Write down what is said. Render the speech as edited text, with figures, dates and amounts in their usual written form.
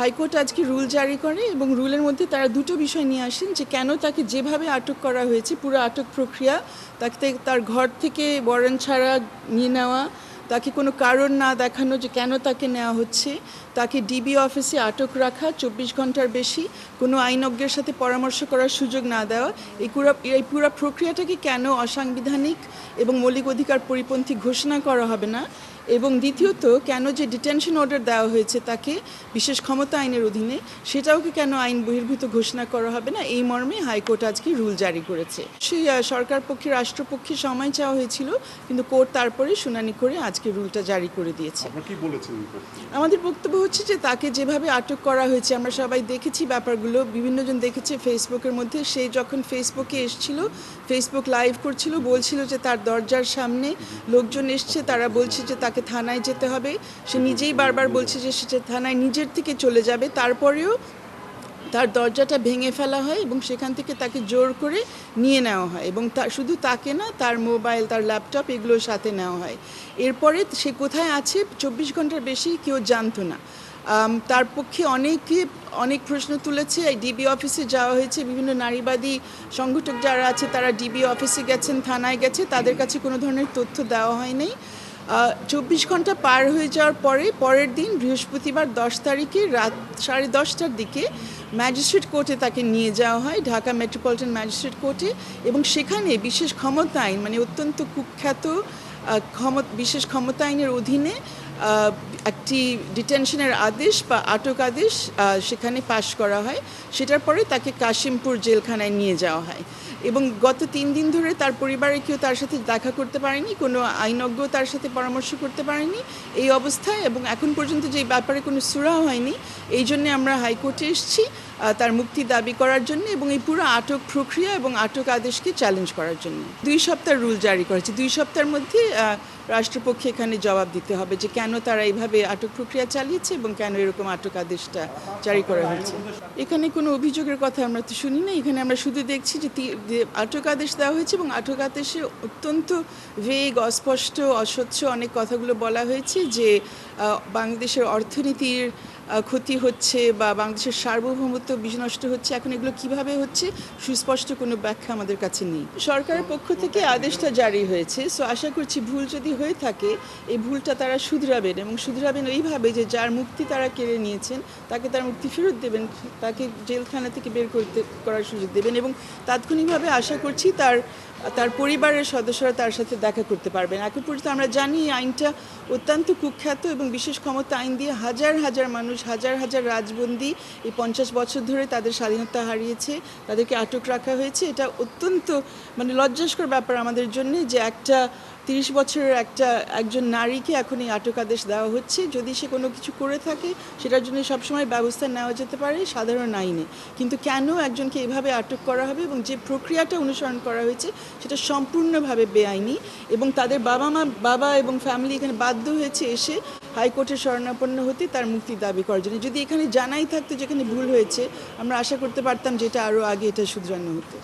High court আজকে rule জারি করে এবং রুলের মধ্যে তারা দুটো বিষয় নিয়ে আসেন যে কেন তাকে যেভাবে আটক করা হয়েছে পুরো আটক প্রক্রিয়া, তাকে তার ঘর থেকে ওয়ারেন্ট ছাড়া নিয়ে নেওয়া, তাকে কোনো কারণ না দেখানো যে কেন তাকে নেওয়া হচ্ছে, তাকে ডিবি অফিসে আটক রাখা 24 ঘন্টার বেশি, কোনো আইনজ্ঞের সাথে পরামর্শ করার সুযোগ না দেওয়া, এই পুরো প্রক্রিয়াটাকে কেন অসাংবিধানিক এবং মৌলিক অধিকার পরিপন্থী ঘোষণা করা হবে না, এবং দ্বিতীয়ত কেন যে ডিটেনশন অর্ডার দেওয়া হয়েছে তাকে বিশেষ ক্ষমতা আইনের অধীনে সেটাওকে কেন আইন বহির্ভূত ঘোষণা করা হবে না, এই মর্মে হাইকোর্ট আজকে রুল জারি করেছে। সেই সরকার পক্ষে রাষ্ট্রপক্ষে সময় চাওয়া হয়েছিল, কিন্তু কোর্ট তারপরে শুনানি করে আজকে রুলটা জারি করে দিয়েছে। আমাদের বক্তব্য হচ্ছে যে তাকে যেভাবে আটক করা হয়েছে আমরা সবাই দেখেছি ব্যাপারগুলো, বিভিন্নজন দেখেছে ফেসবুকের মধ্যে। সে যখন ফেসবুকে এসছিল, ফেসবুক লাইভ করছিল, বলছিল যে তার দরজার সামনে লোকজন এসছে, তারা বলছে যে তাকে থানায় যেতে হবে। সে নিজেই বারবার বলছে যে সে থানায় নিজের থেকে চলে যাবে, তারপরেও তার দরজাটা ভেঙে ফেলা হয় এবং সেখান থেকে তাকে জোর করে নিয়ে নেওয়া হয় এবং শুধু তাকে না, তার মোবাইল, তার ল্যাপটপ এগুলোর সাথে নেওয়া হয়। এরপরে সে কোথায় আছে 24 ঘন্টার বেশি কেউ জানতো না। তার পক্ষে অনেক প্রশ্ন তুলেছে। এই ডিবি অফিসে যাওয়া হয়েছে, বিভিন্ন নারীবাদী সংগঠক যারা আছে তারা ডিবি অফিসে গেছেন, থানায় গেছে, তাদের কাছে কোনো ধরনের তথ্য দেওয়া হয়নি। 24 ঘন্টা পার হয়ে যাওয়ার পরের দিন বৃহস্পতিবার 10 তারিখে রাত 10:30টার দিকে ম্যাজিস্ট্রেট কোর্টে তাকে নিয়ে যাওয়া হয়, ঢাকা মেট্রোপলিটন ম্যাজিস্ট্রেট কোর্টে, এবং সেখানে বিশেষ ক্ষমতা আইন মানে অত্যন্ত কুখ্যাত বিশেষ ক্ষমতা আইনের অধীনে একটি ডিটেনশনের আদেশ বা আটক আদেশ সেখানে পাশ করা হয়। সেটার পরে তাকে কাশিমপুর জেলখানায় নিয়ে যাওয়া হয় এবং গত 3 দিন ধরে তার পরিবারে কেউ তার সাথে দেখা করতে পারেনি, কোনো আইনজ্ঞ তার সাথে পরামর্শ করতে পারেনি এই অবস্থায়, এবং এখন পর্যন্ত যে ব্যাপারে কোনো সুরা হয়নি। এই জন্যে আমরা হাইকোর্টে এসেছি তার মুক্তি দাবি করার জন্য এবং এই পুরো আটক প্রক্রিয়া এবং আটক আদেশকে চ্যালেঞ্জ করার জন্য 2 সপ্তাহ রুল জারি করেছে। 2 সপ্তাহের মধ্যে রাষ্ট্রপক্ষে এখানে জবাব দিতে হবে যে কেন তারা এইভাবে আটক প্রক্রিয়া চালিয়েছে এবং কেন এরকম আটক আদেশটা জারি করা হয়েছে। এখানে কোনো অভিযোগের কথা আমরা তো শুনি না, এখানে আমরা শুধু দেখছি যে আটক আদেশ দেওয়া হয়েছে এবং আটক আদেশে অত্যন্ত ভেগ, অস্পষ্ট, অস্বচ্ছ অনেক কথাগুলো বলা হয়েছে যে বাংলাদেশের অর্থনীতির ক্ষতি হচ্ছে বা বাংলাদেশের সার্বভৌমত্ব বিনষ্ট হচ্ছে। এখন এগুলো কিভাবে হচ্ছে সুস্পষ্ট কোনো ব্যাখ্যা আমাদের কাছে নেই। সরকারের পক্ষ থেকে আদেশটা জারি হয়েছে, সো আশা করছি ভুল যদি হয়ে থাকে এই ভুলটা তারা শুধরাবেন এবং শুধরাবেন এইভাবে যে যার মুক্তি তারা কেড়ে নিয়েছেন তাকে তার মুক্তি ফেরত দেবেন, তাকে জেলখানা থেকে বের করার সুযোগ দেবেন এবং তাৎক্ষণিকভাবে আশা করছি তার পরিবারের সদস্যরা তার সাথে দেখা করতে পারবেন। এখন পর্যন্ত আমরা জানি এই আইনটা অত্যন্ত কুখ্যাত এবং বিশেষ ক্ষমতা আইন দিয়ে হাজার হাজার মানুষ, হাজার হাজার রাজবন্দী এই 50 বছর ধরে তাদের স্বাধীনতা হারিয়েছে, তাদেরকে আটক রাখা হয়েছে। এটা অত্যন্ত লজ্জাস্কর ব্যাপার আমাদের জন্য যে 30 বছরের একজন নারীকে এখন এই আটক আদেশ দেওয়া হচ্ছে। যদি সে কোনো কিছু করে থাকে সেটার জন্য সবসময় ব্যবস্থা নেওয়া যেতে পারে সাধারণ আইনে, কিন্তু কেন একজনকে এভাবে আটক করা হবে এবং যে প্রক্রিয়াটা অনুসরণ করা হয়েছে সেটা সম্পূর্ণভাবে বেআইনি এবং তাদের বাবা এবং ফ্যামিলি এখানে বাধ্য হয়েছে এসে হাইকোর্টের শরণাপন্ন হতে তার মুক্তি দাবি করার জন্য। যদি এখানে জানাই থাকতো যেখানে ভুল হয়েছে আমরা আশা করতে পারতাম যেটা আরও আগে এটা শুধরানো হতো।